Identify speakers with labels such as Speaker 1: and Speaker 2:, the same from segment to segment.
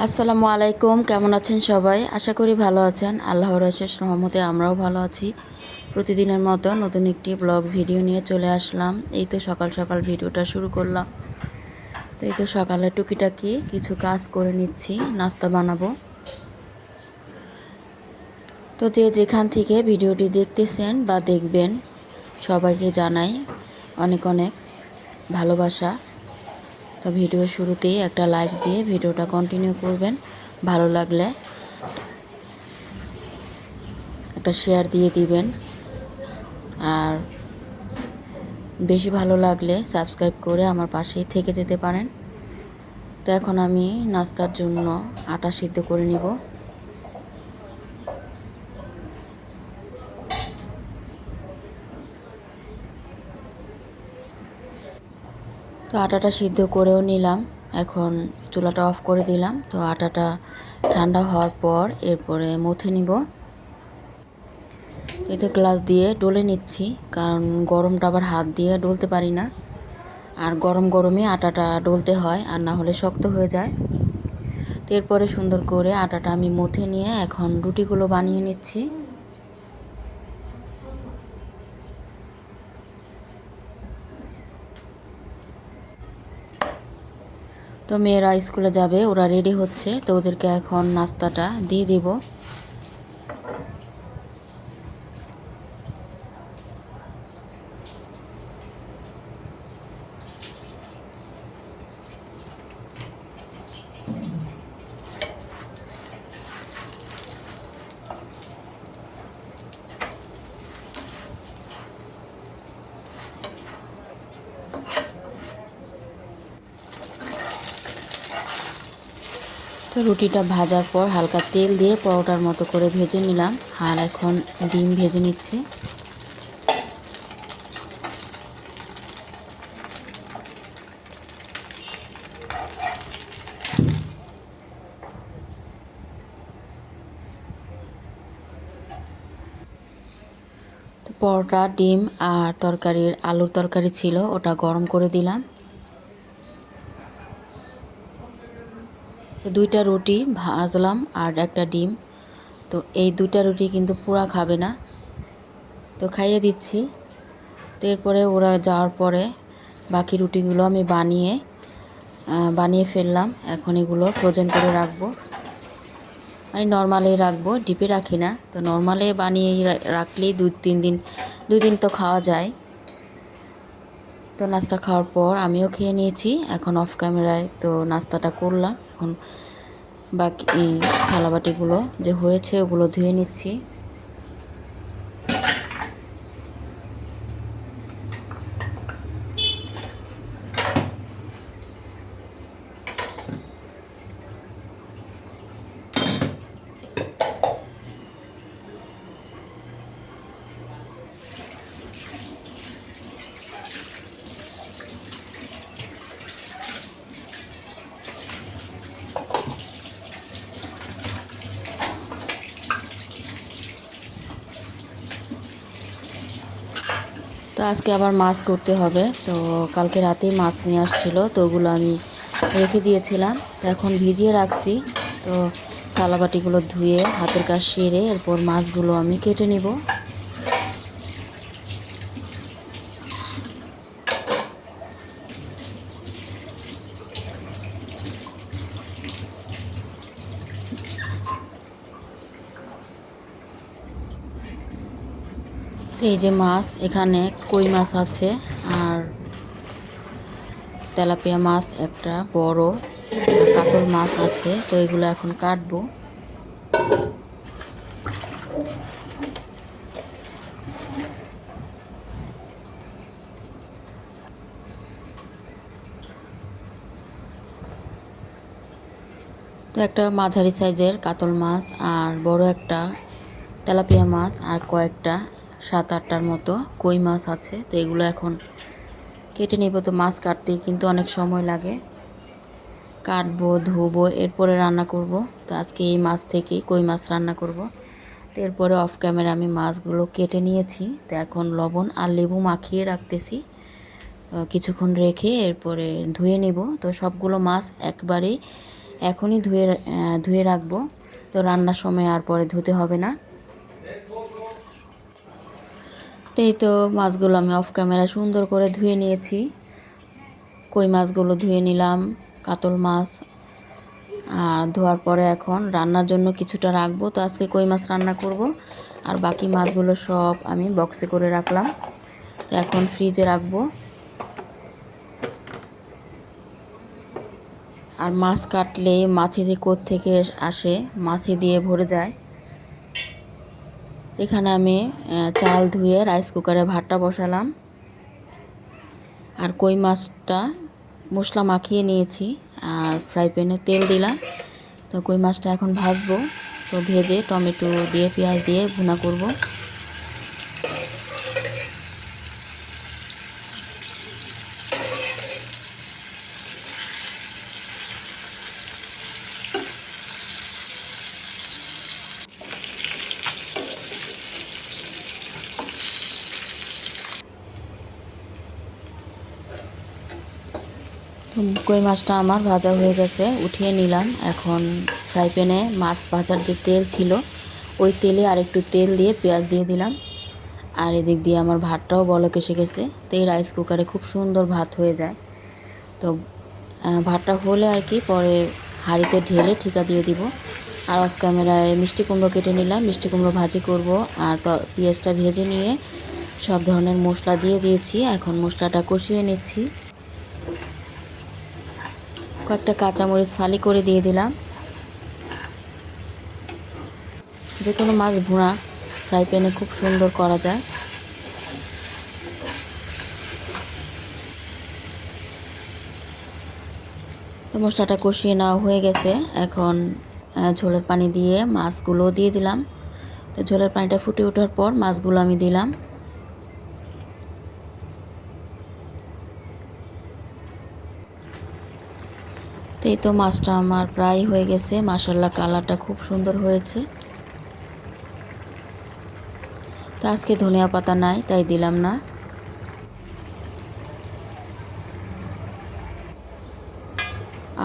Speaker 1: আসসালামু আলাইকুম, কেমন আছেন সবাই? আশা করি ভালো আছেন। আল্লাহর অশেষ রহমতে আমরাও ভালো আছি। প্রতিদিনের মতো নতুন একটি ব্লগ ভিডিও নিয়ে চলে আসলাম। এই তো সকাল সকাল ভিডিওটা শুরু করলাম। তো এই তো সকালে টুকিটাকি কিছু কাজ করে নিচ্ছি, নাস্তা বানাবো। তো যে যেখান থেকে ভিডিওটি দেখতেছেন বা দেখবেন সবাইকে জানাই অনেক অনেক ভালোবাসা। তো ভিডিওর শুরুতেই একটা লাইক দিয়ে ভিডিওটা কন্টিনিউ করবেন। ভালো লাগলে একটা শেয়ার দিয়ে দিবেন, আর বেশি ভালো লাগলে সাবস্ক্রাইব করে আমার পাশেই থেকে যেতে পারেন। তো এখন আমি নাস্তার জন্য আটা সিদ্ধ করে নিব। তো আটাটা সিদ্ধ করেও নিলাম, এখন চুলাটা অফ করে দিলাম। তো আটাটা ঠান্ডা হওয়ার পর এরপরে মথে নিব। এতে গ্লাস দিয়ে ডলে নিচ্ছি, কারণ গরমটা আবার হাত দিয়ে ডলতে পারি না, আর গরম গরমই আটাটা ডলতে হয়, আর না হলে শক্ত হয়ে যায়। তো এরপরে সুন্দর করে আটাটা আমি মথে নিয়ে এখন রুটিগুলো বানিয়ে নিচ্ছি। তো মেয়েরা স্কুলে যাবে, ওরা রেডি হচ্ছে, তো ওদেরকে এখন নাস্তাটা দিয়ে দিব। তো রুটিটা ভাজার পর হালকা তেল দিয়ে পরোটার মতো করে ভেজে নিলাম, আর এখন ডিম ভেজে নিচ্ছি। তো পরোটা, ডিম আর তরকারির আলুর তরকারি ছিল, ওটা গরম করে দিলাম। তো দুইটা রুটি ভাজলাম আর একটা ডিম। তো এই দুইটা রুটি কিন্তু পুরা খাবে না, তো খাইয়ে দিচ্ছি। তো এরপরে ওরা যাওয়ার পরে বাকি রুটিগুলো আমি বানিয়ে ফেললাম। এখন এগুলো ফ্রোজেন করে রাখবো। আমি নর্মালেই রাখবো, ডিপে রাখি না। তো নর্মালে বানিয়ে রাখলেই 2-3 দিন তো খাওয়া যায়। তো নাস্তা খাওয়ার পর আমিও খেয়ে নিয়েছি। এখন অফ ক্যামেরায় তো নাস্তাটা করলাম। এখন বাকি থালাবাটিগুলো যে হয়েছে ওগুলো ধুয়ে নিচ্ছি। তো আজকে আবার মাছ করতে হবে। তো কালকে রাতেই মাছ নিয়ে আসছিলো, তো ওগুলো আমি রেখে দিয়েছিলাম, তো এখন ভিজিয়ে রাখছি। তো থালাবাটিগুলো ধুয়ে হাতের কাজ সেরে এরপর মাছগুলো আমি কেটে নিব। তো এই যে মাছ, এখানে কই মাছ আছে আর তেলাপিয়া মাছ একটা বড়, আর কাতল মাছ আছে। তো এগুলো এখন কাটবো। তো একটা মাঝারি সাইজের কাতল মাছ আর বড় একটা তেলাপিয়া মাছ আর কয়েকটা 7-8টার মতো কই মাছ আছে। তো এগুলো এখন কেটে নেব। তো মাছ কাটতে কিন্তু অনেক সময় লাগে, কাটবো, ধুবো, এরপরে রান্না করব। তো আজকে এই মাছ থেকেই কই মাছ রান্না করব। তো এরপরে অফ ক্যামেরা আমি মাছগুলো কেটে নিয়েছি। তো এখন লবণ আর লেবু মাখিয়ে রাখতেছি, কিছুক্ষণ রেখে এরপরে ধুয়ে নেব। তো সবগুলো মাছ একবারেই এখনই ধুয়ে রাখবো, তো রান্নার সময় আর পরে ধুতে হবে না। তো এই তো মাছগুলো আমি অফ ক্যামেরা সুন্দর করে ধুয়ে নিয়েছি। কই মাছগুলো ধুয়ে নিলাম, কাতল মাছ। আর ধোয়ার পরে এখন রান্নার জন্য কিছুটা রাখবো। তো আজকে কই মাছ রান্না করব, আর বাকি মাছগুলো সব আমি বক্সে করে রাখলাম। তো এখন ফ্রিজে রাখবো। আর মাছ কাটলে মাছে যে কোথা থেকে আসে, মাছে দিয়ে ভরে যায়। এখানে আমি চাল ধুয়ে রাইস কুকারে ভাতটা বসালাম। আর কই মাছটা মশলা মাখিয়ে নিয়েছি, আর ফ্রাই প্যানে তেল দিলাম। তো কই মাছটা এখন ভাজবো। তো ভেজে টমেটো দিয়ে পেঁয়াজ দিয়ে ভুনা করব। কই মাছটা আমার ভাজা হয়ে গেছে, উঠিয়ে নিলাম। এখন ফ্রাই প্যানে মাছ ভাজার যে তেল ছিল, ওই তেলে আরেকটু তেল দিয়ে পেঁয়াজ দিয়ে দিলাম। আর এদিক দিয়ে আমার ভাতটাও বলক এসে গেছে। তো এই রাইস কুকারে খুব সুন্দর ভাত হয়ে যায়। তো ভাতটা হলে আর কি পরে হাঁড়িতে ঢেলে ঠিকা দিয়ে দিব। আর অফ ক্যামেরায় মিষ্টি কুমড়ো কেটে নিলাম, মিষ্টি কুমড়ো ভাজি করব। আর পেঁয়াজটা ভেজে নিয়ে সব ধরনের মশলা দিয়ে দিয়েছি। এখন মশলাটা কষিয়ে নিচ্ছি। কয়েকটা কাঁচামরিচ ফালি করে দিয়ে দিলাম। যে কোনো মাছ ভুনা ফ্রাই প্যানে খুব সুন্দর করা যায়। তো মশলাটা কষিয়ে নেওয়া হয়ে গেছে। এখন ঝোলের পানি দিয়ে মাছগুলো দিয়ে দিলাম। তো ঝোলের পানিটা ফুটে ওঠার পর মাছগুলো আমি দিলাম। তো এই তো মাছটা আমার প্রায় হয়ে গেছে। মাশাআল্লাহ, কালারটা খুব সুন্দর হয়েছে। তো আজকে ধনিয়া পাতা নাই, তাই দিলাম না।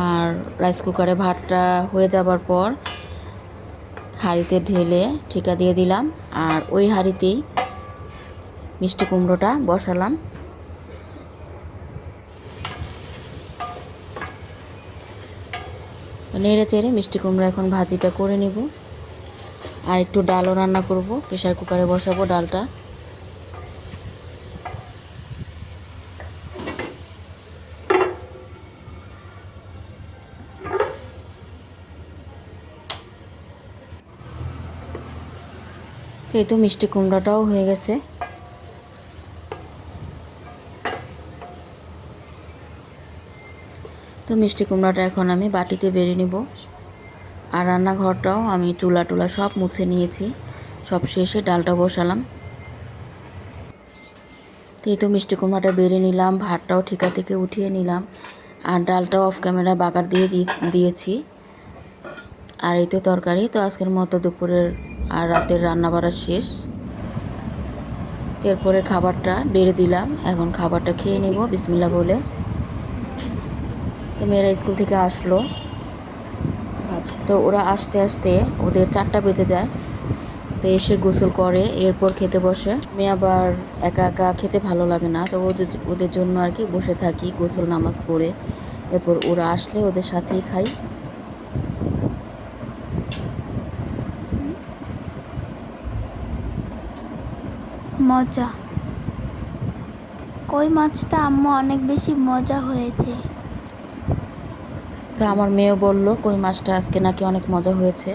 Speaker 1: আর রাইস কুকারে ভাতটা হয়ে যাবার পর হাঁড়িতে ঢেলে ঠিকা দিয়ে দিলাম। আর ওই হাঁড়িতেই মিষ্টি কুমড়োটা বসালাম। নেড়ে চেড়ে মিষ্টি কুমড়ো এখন ভাজিটা করে নিব। আর একটু ডালও রান্না করব, প্রেশার কুকারে বসাবো ডালটা। এই তো মিষ্টি কুমড়াটাও হয়ে গেছে। তো মিষ্টি কুমড়াটা এখন আমি বাটিতে বেড়ে নিব। আর রান্নাঘরটাও আমি চুলা টুলা সব মুছে নিয়েছি। সব শেষে ডালটা বসালাম। তো এই তো মিষ্টি কুমড়াটা বেড়ে নিলাম, ভাতটাও ঠিকা থেকে উঠিয়ে নিলাম। আর ডালটাও অফ ক্যামেরা বাগার দিয়ে দিয়েছি। আর এই তো তরকারি। তো আজকের মতো দুপুরের আর রাতের রান্না বাড়া শেষ। এরপরে খাবারটা বেড়ে দিলাম। এখন খাবারটা খেয়ে নেব বিসমিল্লাহ বলে। তো মেয়েরা স্কুল থেকে আসলো। তো ওরা আসতে আসতে ওদের 4টা বেজে যায়। তো এসে গোসল করে, এরপর খেতে বসে। মেয়ে আবার একা একা খেতে ভালো লাগে না, তো ওদের জন্য আর কি বসে থাকি গোসল নামাজ পড়ে। এরপর ওরা আসলে ওদের সাথেই খাই।
Speaker 2: মজা, কই মাছটা আম্মু অনেক বেশি মজা হয়েছে।
Speaker 1: তো আমার মেয়ে বলল কই মাছটা আজকে নাকি অনেক মজা হয়েছে।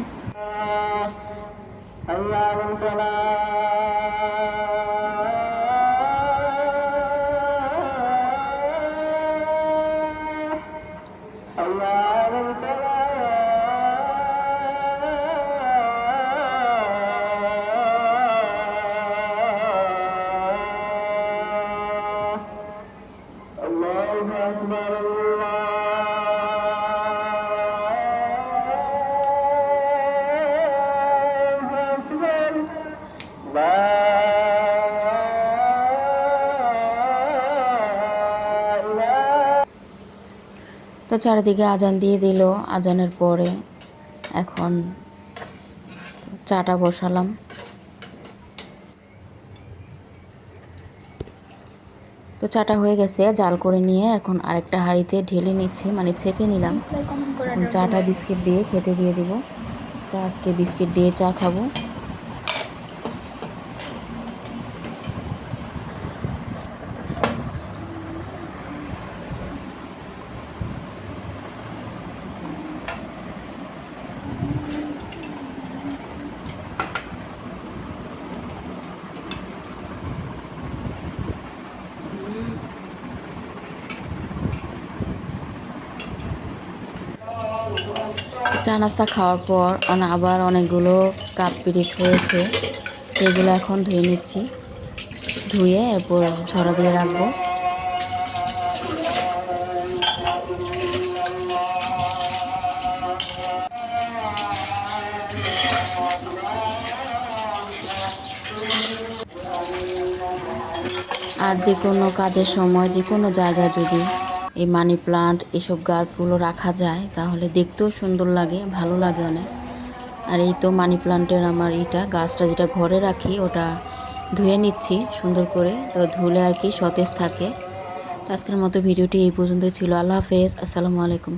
Speaker 1: তো চারিদিকে আজান দিয়ে দিল। আজানের পরে এখন চাটা বসালাম। তো চাটা হয়ে গেছে, জাল করে নিয়ে এখন আরেকটা হাঁড়িতে ঢেলে নিচ্ছি, মানে ছেঁকে নিলাম। এখন চাটা বিস্কিট দিয়ে খেতে দিয়ে দিব। তো আজকে বিস্কিট দিয়ে চা খাবো। চা নাস্তা খাওয়ার পর আবার অনেকগুলো কাপ পিরিচ হয়েছে, সেগুলো এখন ধুয়ে নিচ্ছি। ধুয়ে এরপর ঝরা দিয়ে রাখবো। আর যে কোনো কাজের সময় যে কোনো জায়গায় যদি এই মানি প্লান্ট এসব গাছগুলো রাখা যায় তাহলে দেখতেও সুন্দর লাগে, ভালো লাগে অনেক। আর এই তো মানি প্লান্টের আমার গাছটা যেটা ঘরে রাখি ওটা ধুয়ে নিচ্ছি সুন্দর করে, তো ধুলে আর কি সতেজ থাকে। আজকের মতো ভিডিওটি এই পর্যন্তই ছিল। আল্লাহ হাফেজ, আসসালামু আলাইকুম।